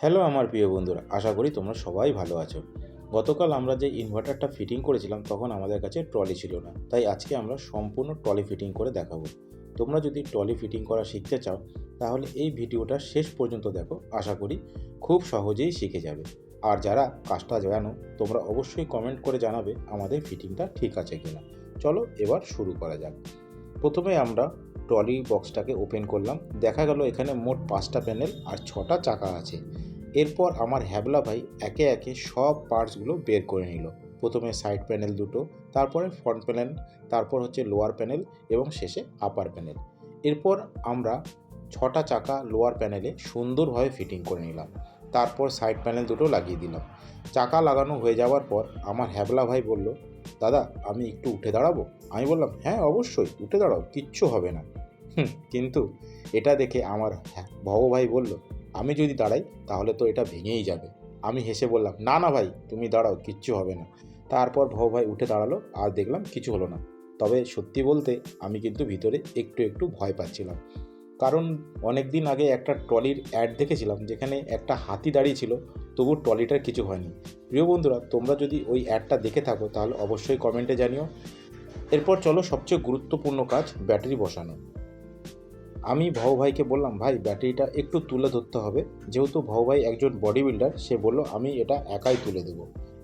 Hello আমার প্রিয় বন্ধুরা, আশা করি তোমরা সবাই ভালো আছো। গতকাল আমরা যে ইনভার্টারটা ফিটিং করেছিলাম তখন আমাদের কাছে ট্রলি ছিল না, তাই আজকে আমরা সম্পূর্ণ ট্রলি ফিটিং করে দেখাবো। তোমরা যদি ট্রলি ফিটিং করা শিখতে চাও তাহলে এই ভিডিওটা শেষ পর্যন্ত দেখো, আশা করি খুব সহজেই শিখে যাবে। আর যারা কাজটা জানো তোমরা অবশ্যই কমেন্ট করে জানাবে আমাদের ফিটিংটা ঠিক আছে কিনা। চলো এবার শুরু করা যাক। প্রথমে আমরা ট্রলি বক্সটাকে ওপেন করলাম, দেখা গেল এখানে মোট 5টা প্যানেল আর 6টা চাকা আছে। এরপর আমার হ্যাবলা ভাই একে একে সব পার্টসগুলো বের করে নিল। প্রথমে সাইড প্যানেল দুটো, তারপরে ফ্রন্ট প্যানেল, তারপর হচ্ছে লোয়ার প্যানেল এবং শেষে আপার প্যানেল। এরপর আমরা 6টা চাকা লোয়ার প্যানেলে সুন্দরভাবে ফিটিং করে নিলাম। তারপর সাইড প্যানেল দুটো লাগিয়ে দিলাম। চাকা লাগানো হয়ে যাওয়ার পর আমার হ্যাবলা ভাই বলল, দাদা আমি একটু উঠে দাঁড়াবো? আমি বললাম, হ্যাঁ অবশ্যই উঠে দাঁড়াও, কিচ্ছু হবে না। কিন্তু এটা দেখে আমার ভব ভাই বলল, আমি যদি দাঁড়াই তাহলে তো এটা ভেঙেই যাবে। আমি হেসে বললাম, না না ভাই তুমি দাঁড়াও, কিচ্ছু হবে না। তারপর ভব ভাই উঠে দাঁড়ালো আর দেখলাম কিছু হলো না। তবে সত্যি বলতে আমি কিন্তু ভিতরে একটু একটু ভয় পাচ্ছিলাম, কারণ অনেক দিন আগে একটা ট্রলির অ্যাড দেখেছিলাম যেখানে একটা হাতি দাঁড়িয়ে ছিল, তবু ট্রলিটার কিছু হয়নি। প্রিয় বন্ধুরা, তোমরা যদি ওই অ্যাডটা দেখে থাকো তাহলে অবশ্যই কমেন্টে জানিও। এরপর চলো সবচেয়ে গুরুত্বপূর্ণ কাজ, ব্যাটারি বসানো। আমি ভাউ ভাইকে বললাম, ভাই ব্যাটারিটা একটু তুলে ধরতে হবে। যেহেতু ভাউ ভাই একজন বডি বিল্ডার, সে বলল আমি এটা একাই তুলে দেবো।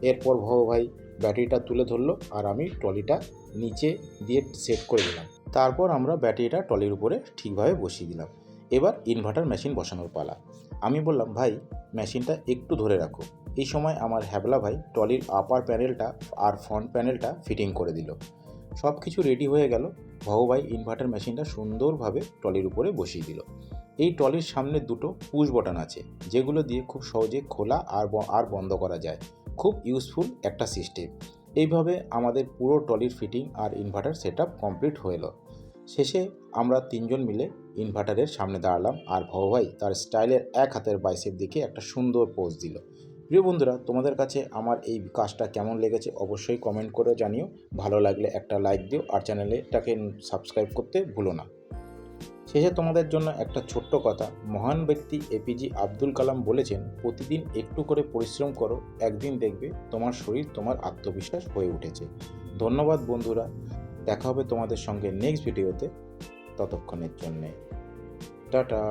এরপর ভাউ ভাই ব্যাটারিটা তুলে ধরলো আর আমি ট্রলিটা নিচে দিয়ে সেট করে দিলাম। তারপর আমরা ব্যাটারিটা ট্রলির উপরে ঠিকভাবে বসিয়ে দিলাম। এবার ইনভার্টার মেশিন বসানোর পালা। আমি বললাম, ভাই মেশিনটা একটু ধরে রাখো। এই সময় আমার হ্যাবলা ভাই ট্রলির আপার প্যানেলটা আর ফ্রন্ট প্যানেলটা ফিটিং করে দিল। সব কিছু রেডি হয়ে গেল। ভাই ইনভার্টার মেশিনটা সুন্দরভাবে ট্রলির উপরে বসিয়ে দিল। এই ট্রলির সামনে দুটো পুশ বাটন আছে, যেগুলো দিয়ে খুব সহজে খোলা আর বন্ধ করা যায়। খুব ইউজফুল একটা সিস্টেম। এইভাবে আমাদের পুরো ট্রলির ফিটিং আর ইনভার্টার সেট আপ কমপ্লিট হলো। শেষে আমরা তিনজন মিলে ইনভার্টারের সামনে দাঁড়ালাম আর ভাই তার স্টাইলের এক হাতের বাইসেপ দিকে একটা সুন্দর পোজ দিল। প্রিয় বন্ধুরা, তোমাদের কাছে আমার এই কাজটা কেমন লেগেছে অবশ্যই কমেন্ট করে জানিও। ভালো লাগলে একটা লাইক দিও আর চ্যানেলটাকে সাবস্ক্রাইব করতে ভুলো না। শেষে তোমাদের জন্য একটা ছোট্ট কথা। মহান ব্যক্তি এপিজে আব্দুল কালাম বলেছেন, প্রতিদিন একটু করে পরিশ্রম করো, একদিন দেখবে তোমার শরীর তোমার আত্মবিশ্বাস হয়ে উঠেছে। ধন্যবাদ বন্ধুরা, দেখা হবে তোমাদের সঙ্গে নেক্সট ভিডিওতে। ততক্ষণের জন্যে টাটা।